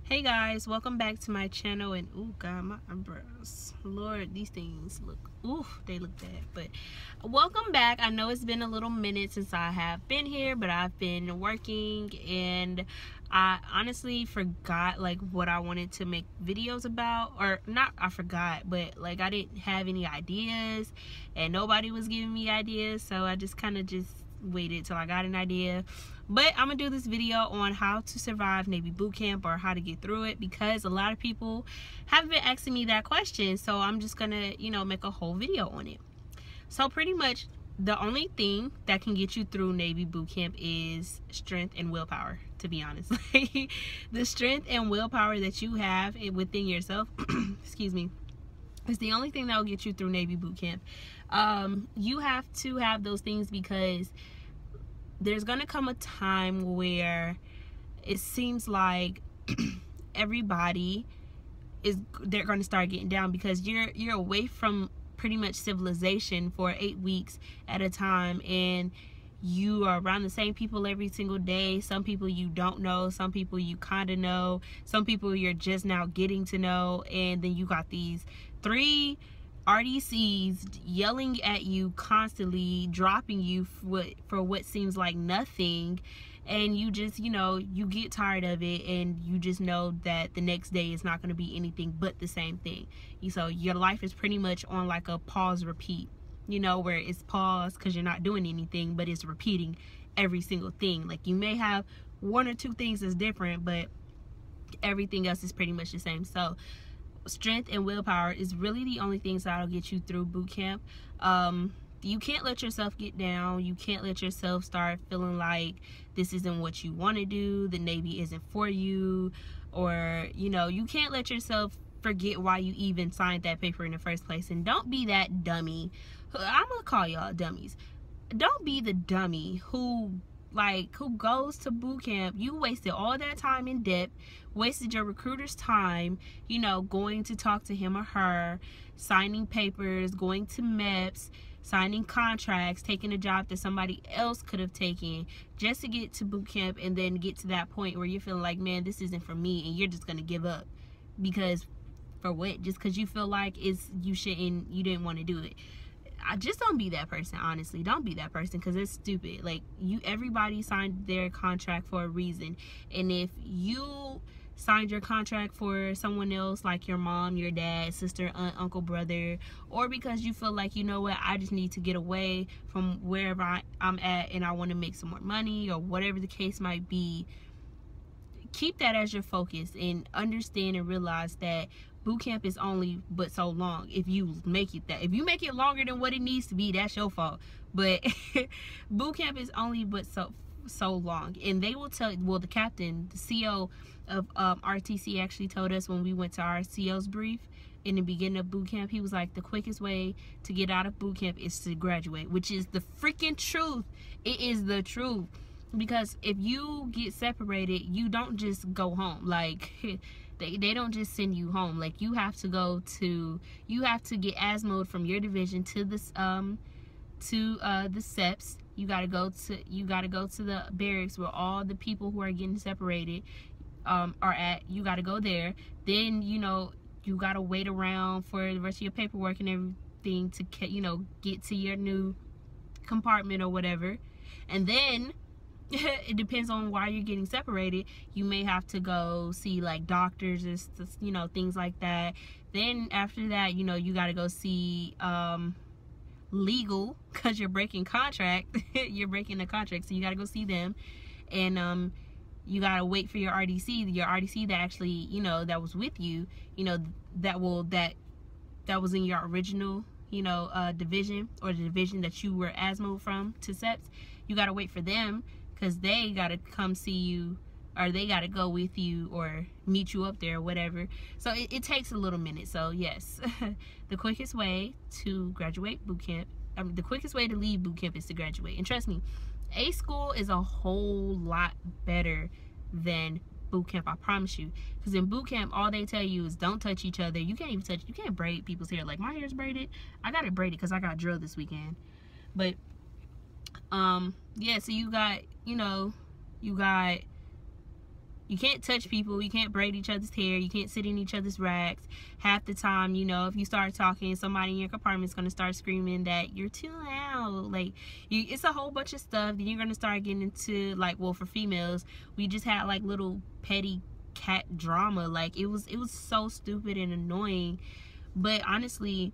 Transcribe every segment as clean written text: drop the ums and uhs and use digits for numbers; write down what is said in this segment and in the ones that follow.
Hey guys, welcome back to my channel. And oh god, my eyebrows, Lord, these things look, they look bad. But welcome back. I know it's been a little minute since I have been here, but I've been working and I honestly forgot like what I wanted to make videos about. Or not, I forgot, but like I didn't have any ideas and nobody was giving me ideas, so I just kind of just waited till I got an idea. But I'm gonna do this video on how to survive Navy boot camp, or how to get through it, because a lot of people have been asking me that question. So I'm just gonna, make a whole video on it. So pretty much the only thing that can get you through Navy boot camp is strength and willpower, to be honest. The strength and willpower that you have within yourself, excuse me, is the only thing that will get you through Navy boot camp. You have to have those things, because there's gonna come a time where it seems like everybody they're gonna start getting down, because you're away from pretty much civilization for 8 weeks at a time, and you are around the same people every single day. Some people you don't know, some people you kind of know, some people you're just now getting to know, and then you got these 3 RDCs yelling at you constantly, dropping you for what seems like nothing, and you just, you get tired of it, and you just know that the next day is not going to be anything but the same thing. So your life is pretty much on like a pause repeat, where it's pause because you're not doing anything, but it's repeating every single thing. Like you may have 1 or 2 things that's different, but everything else is pretty much the same. So strength and willpower is really the only things that'll get you through boot camp. You can't let yourself get down. You can't let yourself start feeling like this isn't what you want to do, the Navy isn't for you, or you can't let yourself forget why you even signed that paper in the first place. And don't be that dummy. I'm gonna call y'all dummies. Don't be the dummy who goes to boot camp. You wasted all that time in depth, wasted your recruiter's time, going to talk to him or her, signing papers, going to MEPS, signing contracts, taking a job that somebody else could have taken, just to get to boot camp, and then get to that point where you're feeling like, man, this isn't for me, and you're just gonna give up. Because for what? Just because you feel like you didn't want to do it. I just don't be that person. Honestly, don't be that person, because it's stupid. Like, everybody signed their contract for a reason, and if you signed your contract for someone else, like your mom, your dad, sister, aunt, uncle, brother, or because you feel like, I just need to get away from wherever I'm at and I want to make some more money, or whatever the case might be, keep that as your focus, and understand and realize that boot camp is only but so long. If you make it longer than what it needs to be, that's your fault. But boot camp is only but so long. And they will tell, well, the captain, the CO of RTC actually told us when we went to our CO's brief in the beginning of boot camp, he was like, the quickest way to get out of boot camp is to graduate, which is the freaking truth. It is the truth. Because if you get separated, you don't just go home. Like, they don't just send you home. Like, you have to get ASMO'd from your division to this the SEPs. You gotta go to the barracks where all the people who are getting separated are at. You gotta go there. Then you gotta wait around for the rest of your paperwork and everything to get to your new compartment or whatever. And then it depends on why you're getting separated. You may have to go see like doctors or things like that. Then after that, you got to go see legal, because you're breaking contract. You're breaking the contract, so you got to go see them. And you got to wait for your RDC that actually that was with you, that was in your original division, or the division that you were ASMO from to SEPs. You got to wait for them, because they got to come see you, or they got to go with you or meet you up there or whatever. So it takes a little minute. So yes, the quickest way to graduate boot camp, the quickest way to leave boot camp is to graduate. And trust me, A school is a whole lot better than boot camp, I promise you. Because in boot camp, all they tell you is don't touch each other. You can't braid people's hair. Like, my hair's braided. I got it braided because I got drilled this weekend. But yeah, so you got You can't touch people. You can't braid each other's hair. You can't sit in each other's racks. Half the time, you know, if you start talking, somebody in your compartment is going to start screaming that you're too loud. Like, it's a whole bunch of stuff. Then you're going to start getting into, like, well, for females, we just had, like, little petty cat drama. Like, it was so stupid and annoying. But honestly,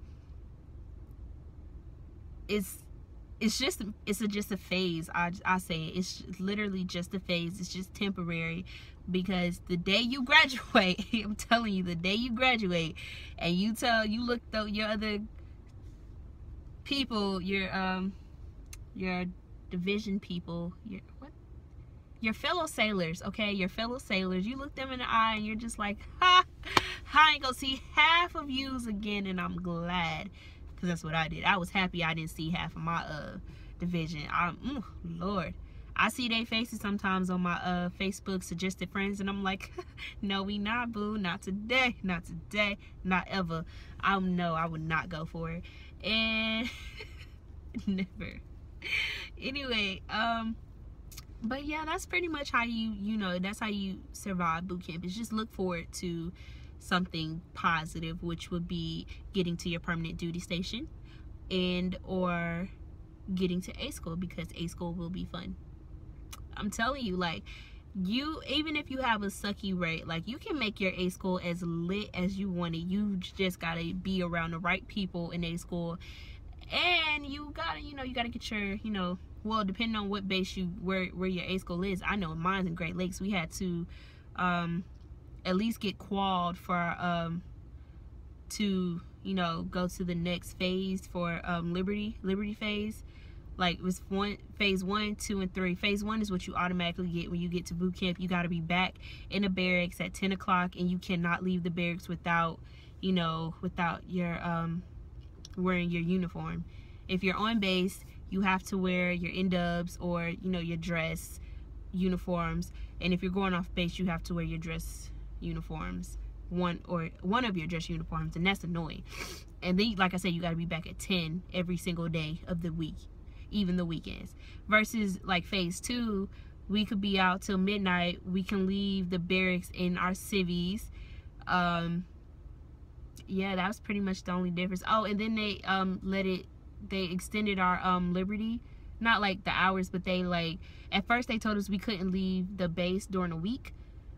it's just a phase. I say it. It's literally just a phase. It's just temporary, because the day you graduate, I'm telling you, the day you graduate and you look though your other people, your division people, your fellow sailors, okay, your fellow sailors, you look them in the eye and you're just like, ha, I ain't gonna see half of yous again. And I'm glad, because that's what I did. I was happy I didn't see half of my division. Lord, I see their faces sometimes on my Facebook suggested friends, and I'm like, no, we not, boo, not today, not today, not ever. No, I would not go for it, and never. Anyway, but yeah, that's pretty much how you know, that's how you survive boot camp. Is just look forward to something positive, which would be getting to your permanent duty station, and or getting to A school, because A school will be fun. I'm telling you, like, even if you have a sucky rate, like, you can make your A school as lit as you want it. You just gotta be around the right people in A school, and you gotta, you know, you gotta get your, you know, well, depending on what base where your A school is. I know mine's in Great Lakes. We had to at least get qualled for to, you know, go to the next phase for Liberty phase. Like, it was phase 1, 2, and 3. Phase 1 is what you automatically get when you get to boot camp. You got to be back in the barracks at 10 o'clock, and you cannot leave the barracks without, you know, without your wearing your uniform. If you're on base, you have to wear your N-dubs or, you know, your dress uniforms. And if you're going off base, you have to wear your dress uniforms, one of your dress uniforms, and that's annoying. And then, like I said, you got to be back at 10 every single day of the week, even the weekends. Versus like phase 2, we could be out till midnight. We can leave the barracks in our civvies. Yeah, that was pretty much the only difference. Oh, and then they extended our liberty, not like the hours, but they, like, at first they told us we couldn't leave the base during the week,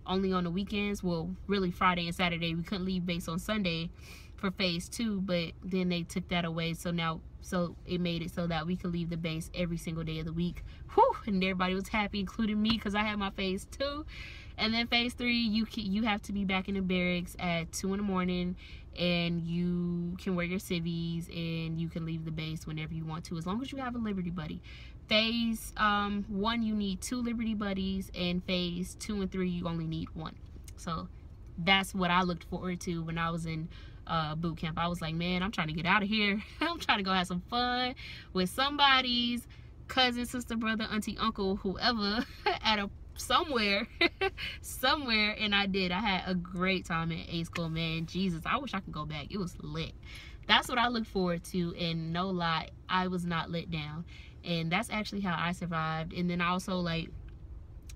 only on the weekends. Well, really Friday and Saturday. We couldn't leave base on Sunday for phase 2, but then they took that away. So it made it so that we could leave the base every single day of the week. Whew, and everybody was happy, including me, because I had my phase 2. And then phase 3, you have to be back in the barracks at 2 in the morning, and you can wear your civvies, and you can leave the base whenever you want to, as long as you have a Liberty buddy. Phase 1, you need 2 Liberty buddies, and phase 2 and 3, you only need 1. So that's what I looked forward to when I was in boot camp. I was like, man, I'm trying to get out of here. I'm trying to go have some fun with somebody's cousin, sister, brother, auntie, uncle, whoever at somewhere. And I did. I had a great time at A school, man. Jesus, I wish I could go back. It was lit. That's what I look forward to, and no lie, I was not let down. And that's actually how I survived. And then also, like,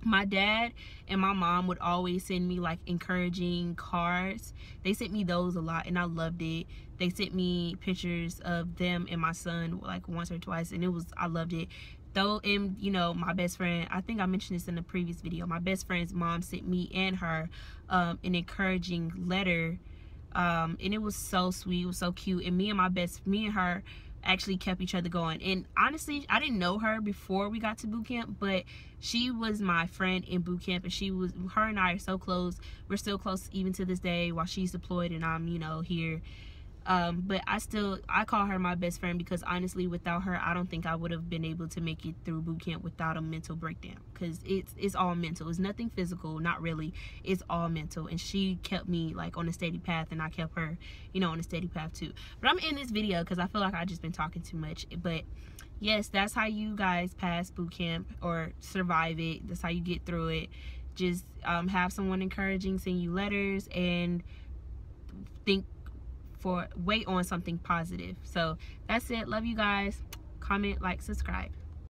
my dad and my mom would always send me, like, encouraging cards. They sent me those a lot, and I loved it. They sent me pictures of them and my son, like, once or twice, and I loved it. Though, and, you know, my best friend, I think I mentioned this in the previous video, my best friend's mom sent me and her an encouraging letter, and it was so sweet. It was so cute. And me and her actually kept each other going. And honestly, I didn't know her before we got to boot camp, but she was my friend in boot camp, and her and I are so close. We're still close even to this day, while she's deployed and I'm, you know, here. But I call her my best friend, because honestly, without her, I don't think I would have been able to make it through boot camp without a mental breakdown, because it's all mental. It's nothing physical, not really. It's all mental, and she kept me, like, on a steady path, and I kept her, you know, on a steady path too. But I'm in this video because I feel like I've just been talking too much. But yes, that's how you guys pass boot camp or survive it. That's how you get through it. Just have someone encouraging, send you letters, and wait on something positive. So that's it. Love you guys. Comment, like, subscribe.